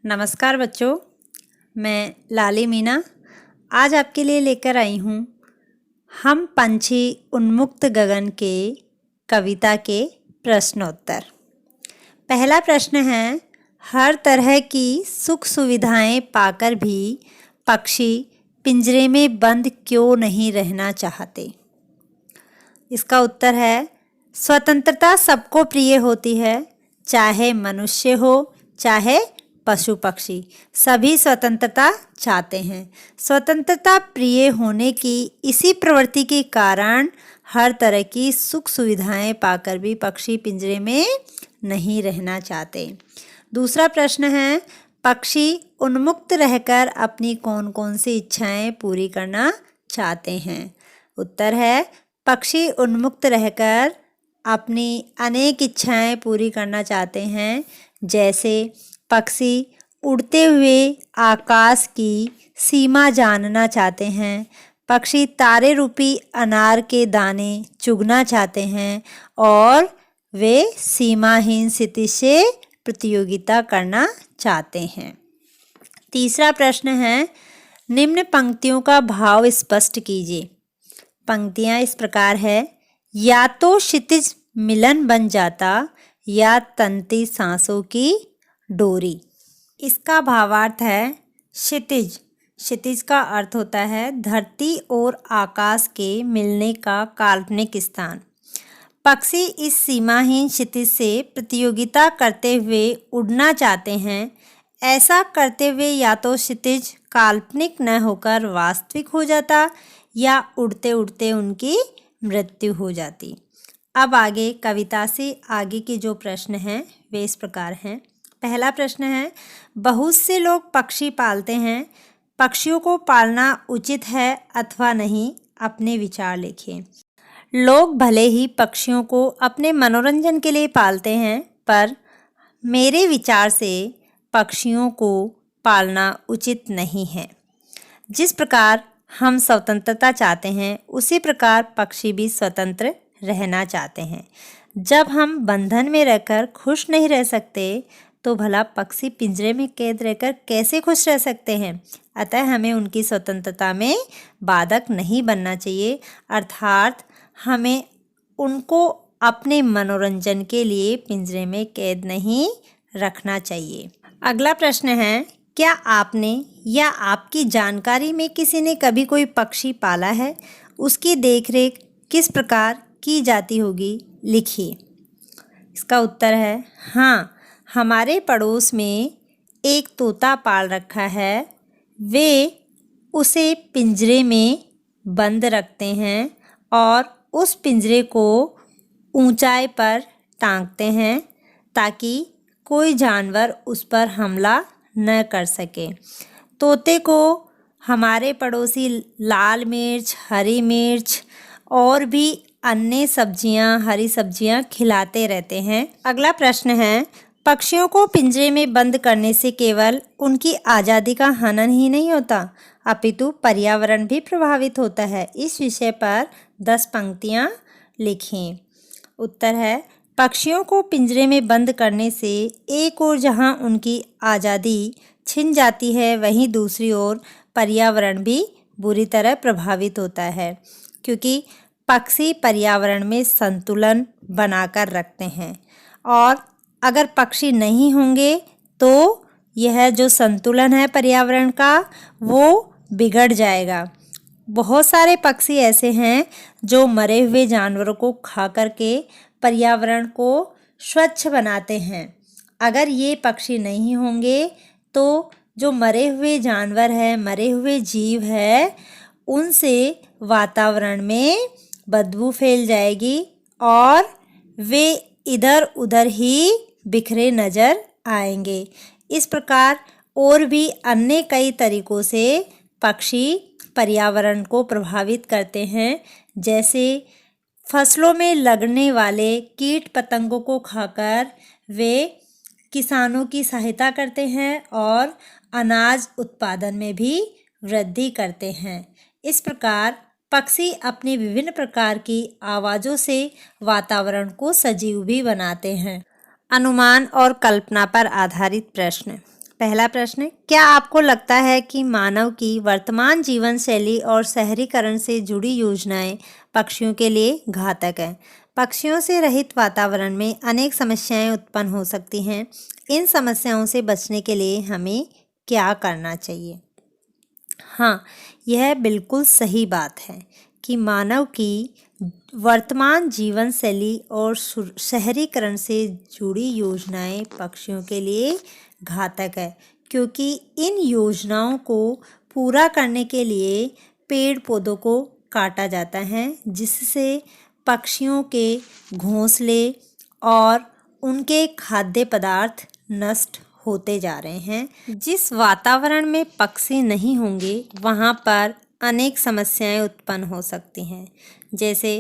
नमस्कार बच्चों, मैं लाली मीना आज आपके लिए लेकर आई हूँ हम पंछी उन्मुक्त गगन के कविता के प्रश्नोत्तर। पहला प्रश्न है, हर तरह की सुख सुविधाएं पाकर भी पक्षी पिंजरे में बंद क्यों नहीं रहना चाहते? इसका उत्तर है, स्वतंत्रता सबको प्रिय होती है, चाहे मनुष्य हो चाहे पशु पक्षी, सभी स्वतंत्रता चाहते हैं। स्वतंत्रता प्रिय होने की इसी प्रवृत्ति के कारण हर तरह की सुख सुविधाएं पाकर भी पक्षी पिंजरे में नहीं रहना चाहते। दूसरा प्रश्न है, पक्षी उन्मुक्त रहकर अपनी कौन कौन सी इच्छाएं पूरी करना चाहते हैं? उत्तर है, पक्षी उन्मुक्त रहकर अपनी अनेक इच्छाएं पूरी करना चाहते हैं। जैसे पक्षी उड़ते हुए आकाश की सीमा जानना चाहते हैं, पक्षी तारे रूपी अनार के दाने चुगना चाहते हैं और वे सीमाहीन स्थिति से प्रतियोगिता करना चाहते हैं। तीसरा प्रश्न है, निम्न पंक्तियों का भाव स्पष्ट कीजिए। पंक्तियां इस प्रकार है, या तो क्षितिज मिलन बन जाता या तंती सांसों की डोरी। इसका भावार्थ है क्षितिज। क्षितिज का अर्थ होता है धरती और आकाश के मिलने का काल्पनिक स्थान। पक्षी इस सीमाहीन क्षितिज से प्रतियोगिता करते हुए उड़ना चाहते हैं। ऐसा करते हुए या तो क्षितिज काल्पनिक न होकर वास्तविक हो जाता या उड़ते उड़ते उनकी मृत्यु हो जाती। अब आगे कविता से आगे के जो प्रश्न हैं वे इस प्रकार हैं। पहला प्रश्न है, बहुत से लोग पक्षी पालते हैं, पक्षियों को पालना उचित है अथवा नहीं? अपने विचार लिखिए। लोग भले ही पक्षियों को अपने मनोरंजन के लिए पालते हैं, पर मेरे विचार से पक्षियों को पालना उचित नहीं है। जिस प्रकार हम स्वतंत्रता चाहते हैं, उसी प्रकार पक्षी भी स्वतंत्र रहना चाहते हैं। जब हम बंधन में रहकर खुश नहीं रह सकते, तो भला पक्षी पिंजरे में कैद रहकर कैसे खुश रह सकते हैं? अतः हमें उनकी स्वतंत्रता में बाधक नहीं बनना चाहिए, अर्थात हमें उनको अपने मनोरंजन के लिए पिंजरे में कैद नहीं रखना चाहिए। अगला प्रश्न है, क्या आपने या आपकी जानकारी में किसी ने कभी कोई पक्षी पाला है? उसकी देखरेख किस प्रकार की जाती होगी? लिखिए। इसका उत्तर है, हाँ, हमारे पड़ोस में एक तोता पाल रखा है। वे उसे पिंजरे में बंद रखते हैं और उस पिंजरे को ऊंचाई पर टांगते हैं ताकि कोई जानवर उस पर हमला न कर सके। तोते को हमारे पड़ोसी लाल मिर्च, हरी मिर्च और भी अन्य सब्जियां, हरी सब्जियां खिलाते रहते हैं। अगला प्रश्न है, पक्षियों को पिंजरे में बंद करने से केवल उनकी आज़ादी का हनन ही नहीं होता, अपितु पर्यावरण भी प्रभावित होता है। इस विषय पर 10 पंक्तियां लिखें। उत्तर है, पक्षियों को पिंजरे में बंद करने से एक ओर जहां उनकी आज़ादी छिन जाती है, वहीं दूसरी ओर पर्यावरण भी बुरी तरह प्रभावित होता है, क्योंकि पक्षी पर्यावरण में संतुलन बनाकर रखते हैं और अगर पक्षी नहीं होंगे तो यह जो संतुलन है पर्यावरण का वो बिगड़ जाएगा। बहुत सारे पक्षी ऐसे हैं जो मरे हुए जानवरों को खा करके पर्यावरण को स्वच्छ बनाते हैं। अगर ये पक्षी नहीं होंगे तो जो मरे हुए जानवर है, मरे हुए जीव है, उनसे वातावरण में बदबू फैल जाएगी और वे इधर उधर ही बिखरे नजर आएंगे। इस प्रकार और भी अन्य कई तरीकों से पक्षी पर्यावरण को प्रभावित करते हैं, जैसे फसलों में लगने वाले कीट पतंगों को खाकर वे किसानों की सहायता करते हैं और अनाज उत्पादन में भी वृद्धि करते हैं। इस प्रकार पक्षी अपनी विभिन्न प्रकार की आवाज़ों से वातावरण को सजीव भी बनाते हैं। अनुमान और कल्पना पर आधारित प्रश्न। पहला प्रश्न, क्या आपको लगता है कि मानव की वर्तमान जीवन शैली और शहरीकरण से जुड़ी योजनाएं पक्षियों के लिए घातक हैं? पक्षियों से रहित वातावरण में अनेक समस्याएं उत्पन्न हो सकती हैं। इन समस्याओं से बचने के लिए हमें क्या करना चाहिए? हाँ, यह बिल्कुल सही बात है कि मानव की वर्तमान जीवन शैली और शहरीकरण से जुड़ी योजनाएं पक्षियों के लिए घातक है, क्योंकि इन योजनाओं को पूरा करने के लिए पेड़ पौधों को काटा जाता है, जिससे पक्षियों के घोंसले और उनके खाद्य पदार्थ नष्ट होते जा रहे हैं। जिस वातावरण में पक्षी नहीं होंगे वहाँ पर अनेक समस्याएं उत्पन्न हो सकती हैं। जैसे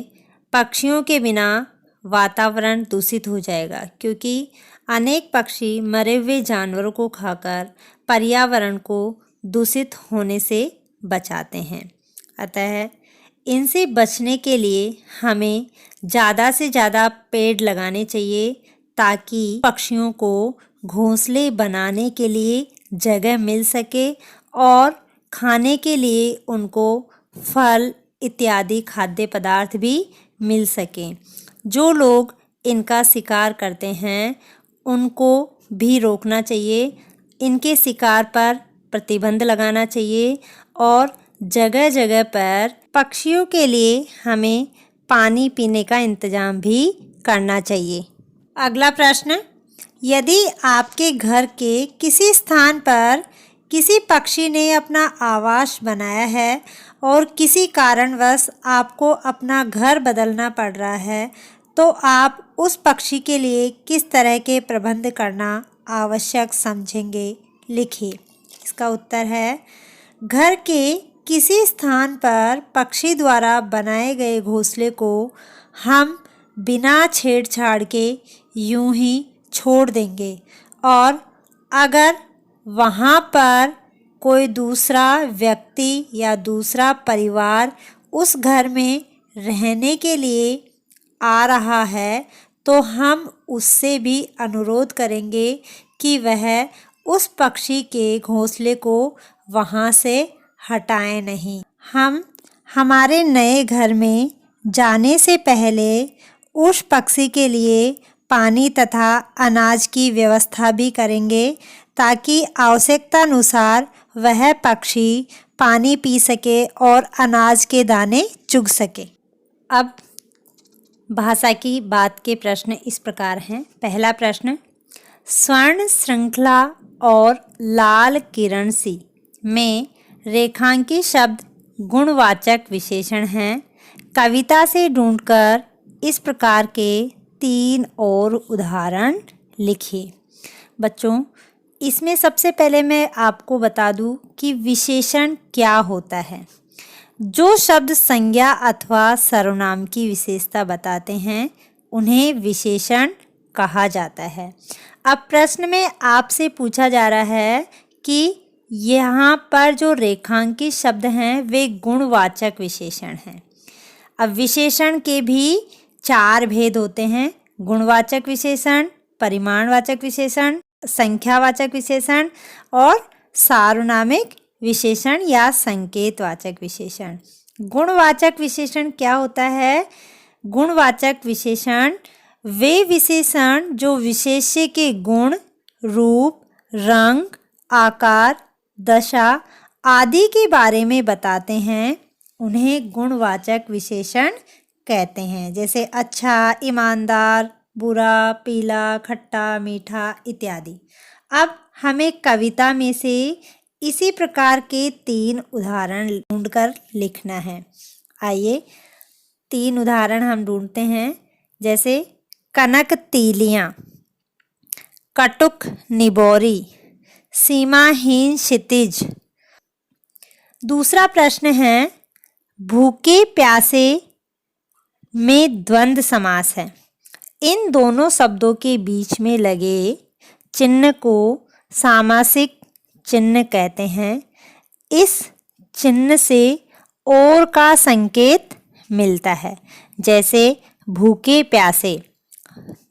पक्षियों के बिना वातावरण दूषित हो जाएगा, क्योंकि अनेक पक्षी मरे हुए जानवरों को खाकर पर्यावरण को दूषित होने से बचाते हैं। अतः इनसे बचने के लिए हमें ज़्यादा से ज़्यादा पेड़ लगाने चाहिए, ताकि पक्षियों को घोंसले बनाने के लिए जगह मिल सके और खाने के लिए उनको फल इत्यादि खाद्य पदार्थ भी मिल सकें। जो लोग इनका शिकार करते हैं उनको भी रोकना चाहिए, इनके शिकार पर प्रतिबंध लगाना चाहिए और जगह जगह पर पक्षियों के लिए हमें पानी पीने का इंतज़ाम भी करना चाहिए। अगला प्रश्न, यदि आपके घर के किसी स्थान पर किसी पक्षी ने अपना आवास बनाया है और किसी कारणवश आपको अपना घर बदलना पड़ रहा है, तो आप उस पक्षी के लिए किस तरह के प्रबंध करना आवश्यक समझेंगे? लिखिए। इसका उत्तर है, घर के किसी स्थान पर पक्षी द्वारा बनाए गए घोंसले को हम बिना छेड़छाड़ के यूं ही छोड़ देंगे, और अगर वहाँ पर कोई दूसरा व्यक्ति या दूसरा परिवार उस घर में रहने के लिए आ रहा है तो हम उससे भी अनुरोध करेंगे कि वह उस पक्षी के घोंसले को वहाँ से हटाएं नहीं। हम हमारे नए घर में जाने से पहले उस पक्षी के लिए पानी तथा अनाज की व्यवस्था भी करेंगे, ताकि आवश्यकता अनुसार वह पक्षी पानी पी सके और अनाज के दाने चुग सके। अब भाषा की बात के प्रश्न इस प्रकार हैं। पहला प्रश्न, स्वर्ण श्रृंखला और लाल किरण सी में रेखांकित शब्द गुणवाचक विशेषण हैं। कविता से ढूंढकर इस प्रकार के 3 और उदाहरण लिखिए। बच्चों, इसमें सबसे पहले मैं आपको बता दूं कि विशेषण क्या होता है। जो शब्द संज्ञा अथवा सर्वनाम की विशेषता बताते हैं उन्हें विशेषण कहा जाता है। अब प्रश्न में आपसे पूछा जा रहा है कि यहाँ पर जो रेखांकित शब्द हैं वे गुणवाचक विशेषण हैं। अब विशेषण के भी 4 भेद होते हैं: गुणवाचक विशेषण, परिमाणवाचक विशेषण, संख्यावाचक विशेषण और सार्वनामिक विशेषण या संकेतवाचक विशेषण। गुणवाचक विशेषण क्या होता है? गुणवाचक विशेषण वे विशेषण जो विशेष्य के गुण, रूप, रंग, आकार, दशा आदि के बारे में बताते हैं उन्हें गुणवाचक विशेषण कहते हैं। जैसे अच्छा, ईमानदार, बुरा, पीला, खट्टा, मीठा इत्यादि। अब हमें कविता में से इसी प्रकार के 3 उदाहरण ढूंढकर लिखना है। आइए 3 उदाहरण हम ढूंढते हैं। जैसे कनक तीलियाँ, कटुक निबोरी, सीमाहीन क्षितिज। दूसरा प्रश्न है, भूखे प्यासे में द्वंद्व समास है। इन दोनों शब्दों के बीच में लगे चिन्ह को सामासिक चिन्ह कहते हैं। इस चिन्ह से और का संकेत मिलता है। जैसे भूखे प्यासे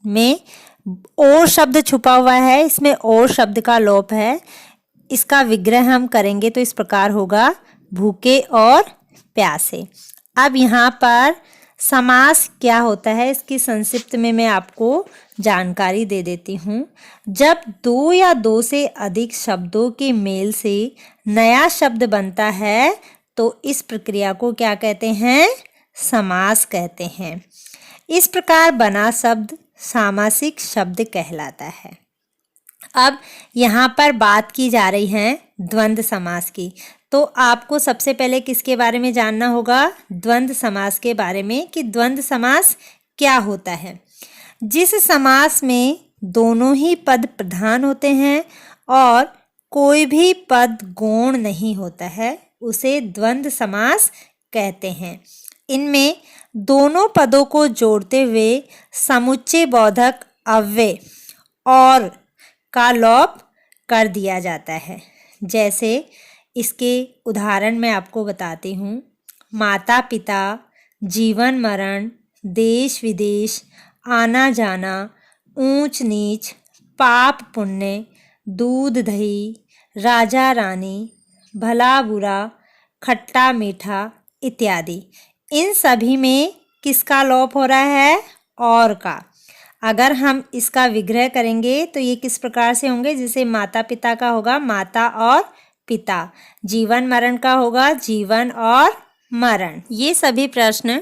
में और शब्द छुपा हुआ है, इसमें और शब्द का लोप है। इसका विग्रह हम करेंगे तो इस प्रकार होगा, भूखे और प्यासे। अब यहाँ पर समास क्या होता है, इसकी संक्षिप्त में मैं आपको जानकारी दे देती हूँ। जब दो या दो से अधिक शब्दों के मेल से नया शब्द बनता है तो इस प्रक्रिया को क्या कहते हैं, समास कहते हैं। इस प्रकार बना शब्द सामासिक शब्द कहलाता है। अब यहाँ पर बात की जा रही है द्वंद्व समास की, तो आपको सबसे पहले किसके बारे में जानना होगा, द्वंद्व समास के बारे में, कि द्वंद्व समास क्या होता है। जिस समास में दोनों ही पद प्रधान होते हैं और कोई भी पद गौण नहीं होता है, उसे द्वंद्व समास कहते हैं। इनमें दोनों पदों को जोड़ते हुए समुच्चय बोधक अव्यय और का लोप कर दिया जाता है। जैसे इसके उदाहरण मैं आपको बताती हूँ। माता पिता, जीवन मरण, देश विदेश, आना जाना, ऊंच नीच, पाप पुण्य, दूध दही, राजा रानी, भला बुरा, खट्टा मीठा इत्यादि। इन सभी में किसका लोप हो रहा है, और का। अगर हम इसका विग्रह करेंगे तो ये किस प्रकार से होंगे, जैसे माता पिता का होगा माता और पिता, जीवन मरण का होगा जीवन और मरण। ये सभी प्रश्न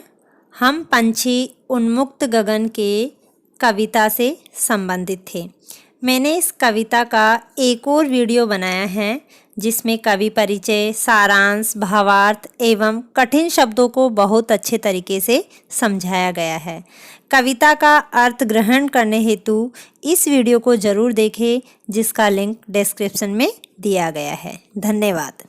हम पंछी उन्मुक्त गगन के कविता से संबंधित थे। मैंने इस कविता का एक और वीडियो बनाया है जिसमें कवि परिचय, सारांश, भावार्थ एवं कठिन शब्दों को बहुत अच्छे तरीके से समझाया गया है। कविता का अर्थ ग्रहण करने हेतु इस वीडियो को ज़रूर देखें, जिसका लिंक डिस्क्रिप्शन में दिया गया है। धन्यवाद।